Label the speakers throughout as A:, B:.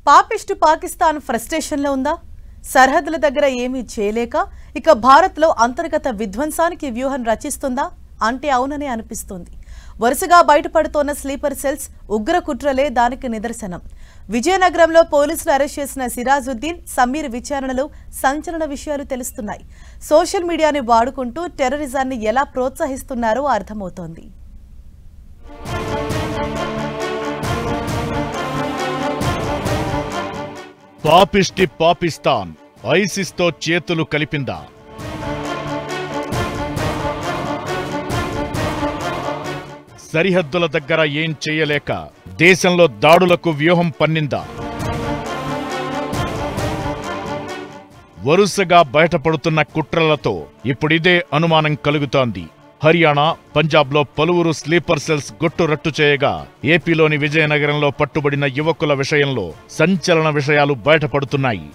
A: పాపిస్టు పాకిస్తాన్ ఫ్రస్ట్రేషన్లో ఉందా? సరిహద్దుల దగ్గర ఏమీ చేయలేక ఇక భారత్లో అంతర్గత విధ్వంసానికి వ్యూహం రచిస్తుందా అంటే అవుననే అనిపిస్తుంది. వరుసగా బయటపడుతోన్న స్లీపర్ సెల్స్ ఉగ్ర కుట్రలే దానికి నిదర్శనం. విజయనగరంలో పోలీసులు అరెస్ట్ చేసిన సిరాజుద్దీన్, సమీర్ విచారణలో సంచలన విషయాలు తెలుస్తున్నాయి. సోషల్ మీడియాని వాడుకుంటూ టెర్రరిజాన్ని ఎలా ప్రోత్సహిస్తున్నారో అర్థమవుతోంది.
B: పాపిస్టి పాకిస్తాన్ ఐసిస్తో చేతులు కలిపిందా? సరిహద్దుల దగ్గర ఏం చేయలేక దేశంలో దాడులకు వ్యూహం పన్నిందా? వరుసగా బయటపడుతున్న కుట్రలతో ఇప్పుడిదే అనుమానం కలుగుతోంది. హర్యానా, పంజాబ్లో పలువురు స్లీపర్ సెల్స్ గుట్టురట్టు చేయగా ఏపీలోని విజయనగరంలో పట్టుబడిన యువకుల విషయంలో సంచలన విషయాలు బయటపడుతున్నాయి.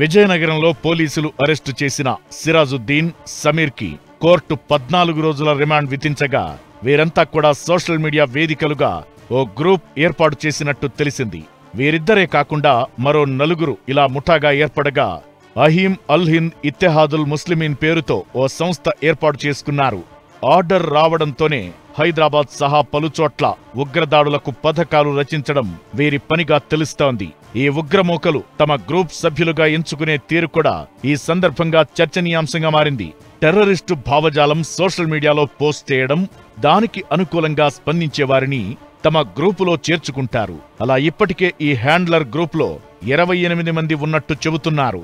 B: విజయనగరంలో పోలీసులు అరెస్టు చేసిన సిరాజుద్దీన్, సమీర్కి కోర్టు 14 రోజుల రిమాండ్ విధించగా వీరంతా కూడా సోషల్ మీడియా వేదికలుగా ఓ గ్రూప్ ఏర్పాటు చేసినట్టు తెలిసింది. వీరిద్దరే కాకుండా మరో 4 ఇలా ముఠాగా ఏర్పడగా అహీం అల్ హింద్ ఇత్తెహాదుల్ ముస్లిమీన్ పేరుతో ఓ సంస్థ ఏర్పాటు చేసుకున్నారు. ఆర్డర్ రావడంతోనే హైదరాబాద్ సహా పలుచోట్ల ఉగ్రదాడులకు పథకాలు రచించడం వీరి పనిగా తెలుస్తోంది. ఈ ఉగ్రమూకలు తమ గ్రూప్ సభ్యులుగా ఎంచుకునే తీరు కూడా ఈ సందర్భంగా చర్చనీయాంశంగా మారింది. టెర్రరిస్టు భావజాలం సోషల్ మీడియాలో పోస్ట్ చేయడం, దానికి అనుకూలంగా స్పందించేవారిని తమ గ్రూపులో చేర్చుకుంటారు. అలా ఇప్పటికే ఈ హ్యాండ్లర్ గ్రూప్లో 28 మంది ఉన్నట్టు చెబుతున్నారు.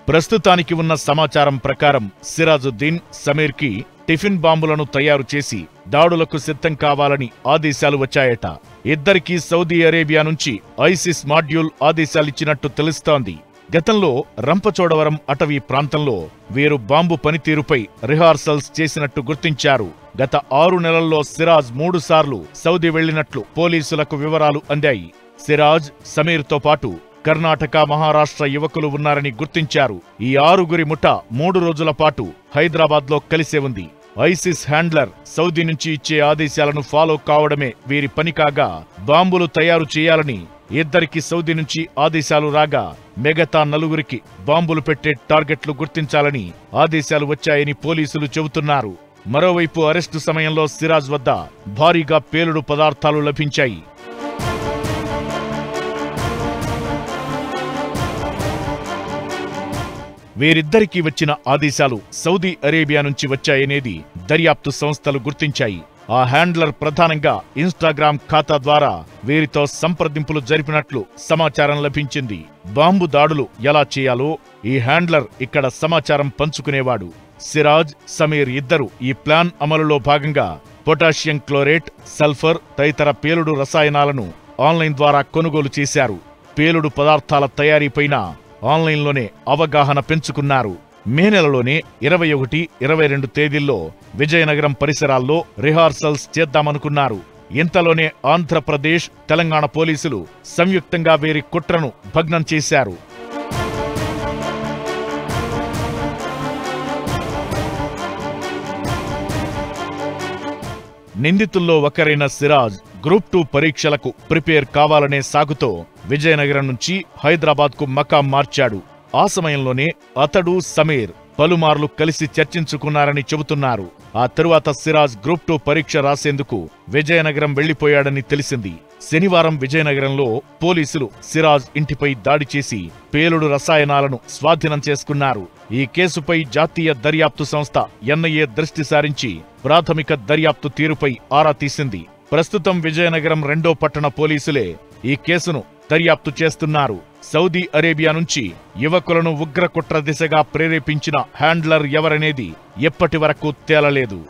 B: ప్రస్తుతానికి ఉన్న సమాచారం ప్రకారం సిరాజుద్దీన్, సమీర్కి టిఫిన్ బాంబులను తయారు చేసి దాడులకు సిద్ధం కావాలని ఆదేశాలు వచ్చాయట. ఇద్దరికీ సౌదీ అరేబియా నుంచి ఐసిస్ మాడ్యూల్ ఆదేశాలిచ్చినట్టు తెలుస్తోంది. గతంలో రంపచోడవరం అటవీ ప్రాంతంలో వీరు బాంబు పనితీరుపై రిహార్సల్స్ చేసినట్టు గుర్తించారు. గత 6 నెలల్లో సిరాజ్ 3 సార్లు సౌదీ వెళ్లినట్లు పోలీసులకు వివరాలు అందాయి. సిరాజ్, సమీర్తో పాటు కర్ణాటక, మహారాష్ట్ర యువకులు ఉన్నారని గుర్తించారు. ఈ 6 ముఠా 3 రోజుల పాటు హైదరాబాద్లో కలిసే ఉంది. ఐసిస్ హ్యాండ్లర్ సౌదీ నుంచి ఇచ్చే ఆదేశాలను ఫాలో కావడమే వీరి పని కాగా, బాంబులు తయారు చేయాలని ఇద్దరికి సౌదీ నుంచి ఆదేశాలు రాగా మిగతా 4 బాంబులు పెట్టే టార్గెట్లు గుర్తించాలని ఆదేశాలు వచ్చాయని పోలీసులు చెబుతున్నారు. మరోవైపు అరెస్టు సమయంలో సిరాజ్ వద్ద భారీగా పేలుడు పదార్థాలు లభించాయి. వీరిద్దరికీ వచ్చిన ఆదేశాలు సౌదీ అరేబియా నుంచి వచ్చాయనేది దర్యాప్తు సంస్థలు గుర్తించాయి. ఆ హ్యాండ్లర్ ప్రధానంగా ఇన్స్టాగ్రామ్ ఖాతా ద్వారా వీరితో సంప్రదింపులు జరిపినట్లు సమాచారం లభించింది. బాంబు దాడులు ఎలా చేయాలో ఈ హ్యాండ్లర్ ఇక్కడ సమాచారం పంచుకునేవాడు. సిరాజ్, సమీర్ ఇద్దరు ఈ ప్లాన్ అమలులో భాగంగా పొటాషియం క్లోరేట్, సల్ఫర్ తదితర పేలుడు రసాయనాలను ఆన్లైన్ ద్వారా కొనుగోలు చేశారు. పేలుడు పదార్థాల తయారీపైన ఆన్లైన్లోనే అవగాహన పెంచుకున్నారు. మే నెలలోనే 21, 22 తేదీల్లో విజయనగరం పరిసరాల్లో రిహార్సల్స్ చేద్దామనుకున్నారు. ఇంతలోనే ఆంధ్రప్రదేశ్, తెలంగాణ పోలీసులు సంయుక్తంగా వీరి కుట్రను భగ్నం చేశారు. నిందితుల్లో ఒకరైన సిరాజ్ గ్రూప్ 2 పరీక్షలకు ప్రిపేర్ కావాలనే సాగుతో విజయనగరం నుంచి హైదరాబాద్కు మకాం మార్చాడు. ఆ సమయంలోనే అతడు, సమీర్ పలుమార్లు కలిసి చర్చించుకున్నారని చెబుతున్నారు. ఆ తరువాత సిరాజ్ గ్రూప్ 2 పరీక్ష రాసేందుకు విజయనగరం వెళ్లిపోయాడని తెలిసింది. శనివారం విజయనగరంలో పోలీసులు సిరాజ్ ఇంటిపై దాడి చేసి పేలుడు రసాయనాలను స్వాధీనం చేసుకున్నారు. ఈ కేసుపై జాతీయ దర్యాప్తు సంస్థ ఎన్ఐఏ దృష్టి సారించి ప్రాథమిక దర్యాప్తు తీరుపై ఆరా తీసింది. ప్రస్తుతం విజయనగరం 2వ పట్టణ పోలీసులే ఈ కేసును దర్యాప్తు చేస్తున్నారు. సౌదీ అరేబియా నుంచి యువకులను ఉగ్రకుట్ర దిశగా ప్రేరేపించిన హ్యాండ్లర్ ఎవరనేది ఎప్పటి వరకు తేలలేదు.